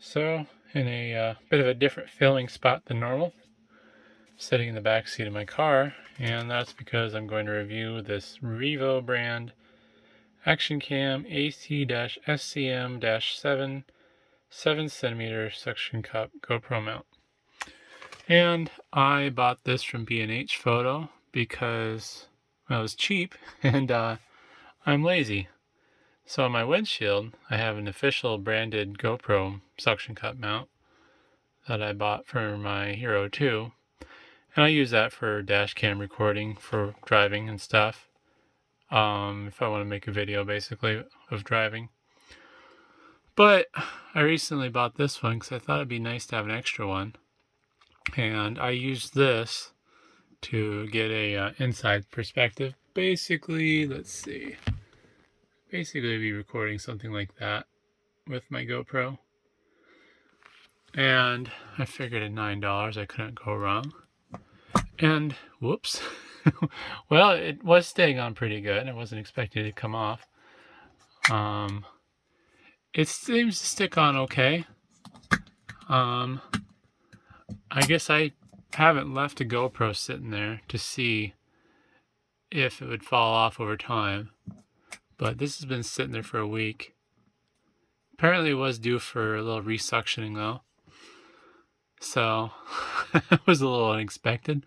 So, in a bit of a different filming spot than normal, sitting in the back seat of my car, and that's because I'm going to review this REVO brand Action Cam AC-SCM-7 7cm suction cup GoPro mount. And I bought this from B&H Photo because, well, it was cheap and I'm lazy. So on my windshield, I have an official branded GoPro suction cup mount that I bought for my Hero 2. And I use that for dash cam recording for driving and stuff. If I want to make a video basically of driving. But I recently bought this one because I thought it'd be nice to have an extra one. And I used this to get a inside perspective. Basically, let's see. Basically, I'd be recording something like that with my GoPro. And I figured at $9 I couldn't go wrong. And whoops. Well, it was staying on pretty good. I wasn't expecting it to come off. It seems to stick on okay. I guess I haven't left a GoPro sitting there to see if it would fall off over time. But this has been sitting there for a week. Apparently it was due for a little resuctioning though. So it was a little unexpected.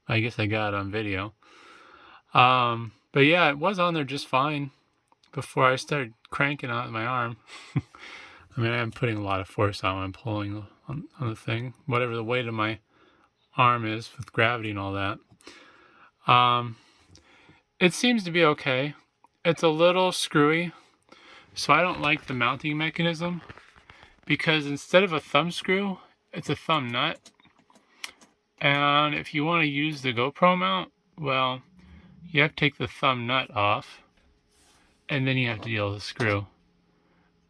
I guess I got it on video. But yeah, it was on there just fine before I started cranking on my arm. I mean, I'm putting a lot of force on when I'm pulling on the thing, whatever the weight of my arm is with gravity and all that. It seems to be okay. It's a little screwy, so I don't like the mounting mechanism because instead of a thumb screw, it's a thumb nut. And if you want to use the GoPro mount, well, you have to take the thumb nut off and then you have to deal with the screw.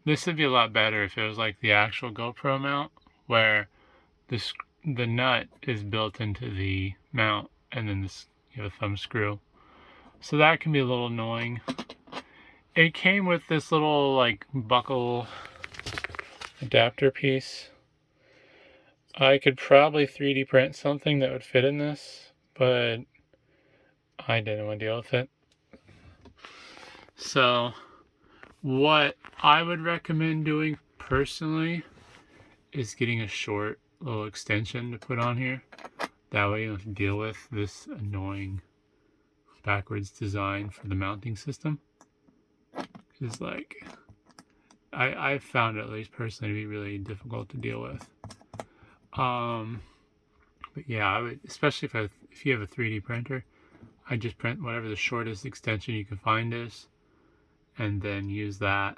This would be a lot better if it was like the actual GoPro mount where the nut is built into the mount and then you have a thumb screw. So that can be a little annoying. It came with this little like buckle adapter piece. I could probably 3D print something that would fit in this, but I didn't want to deal with it. So what I would recommend doing personally is getting a short little extension to put on here. That way you don't have to deal with this annoying backwards design for the mounting system. Because like, I've found it, at least personally, to be really difficult to deal with. But yeah, I would, especially if you have a 3D printer, I just print whatever the shortest extension you can find is, and then use that.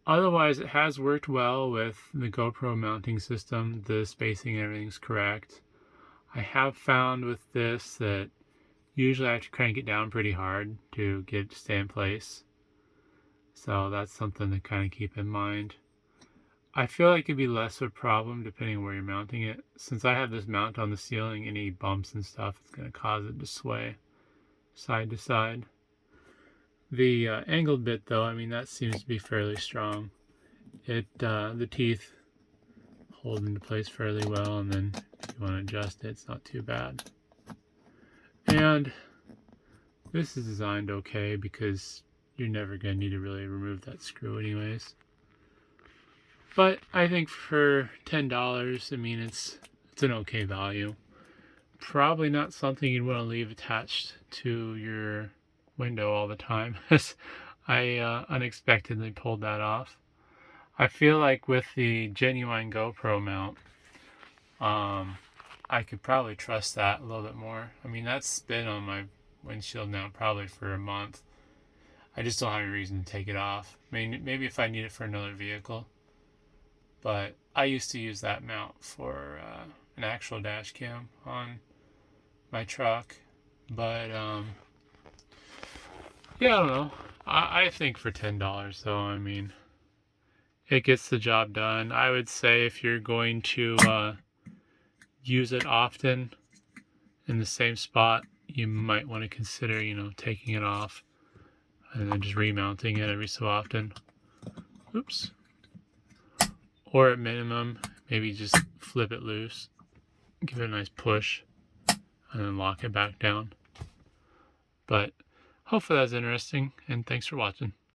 Otherwise, it has worked well with the GoPro mounting system. The spacing and everything's correct. I have found with this that usually I have to crank it down pretty hard to get it to stay in place. So that's something to kind of keep in mind. I feel like it'd be less of a problem depending on where you're mounting it. Since I have this mount on the ceiling, any bumps and stuff, it's going to cause it to sway side to side. The angled bit though, I mean, that seems to be fairly strong. The teeth hold into place fairly well, and then if you want to adjust it, it's not too bad. And this is designed okay because you're never going to need to really remove that screw anyways. But I think for $10, I mean, it's an okay value. Probably not something you'd want to leave attached to your window all the time. I unexpectedly pulled that off. I feel like with the genuine GoPro mount, I could probably trust that a little bit more. I mean, that's been on my windshield now probably for a month. I just don't have any reason to take it off. I mean, maybe if I need it for another vehicle. But I used to use that mount for an actual dash cam on my truck. But yeah, I don't know. I think for $10 though, I mean, it gets the job done. I would say if you're going to use it often in the same spot, you might want to consider, taking it off and then just remounting it every so often. Oops. Or at minimum, maybe just flip it loose, give it a nice push, and then lock it back down. But hopefully that's interesting, and thanks for watching.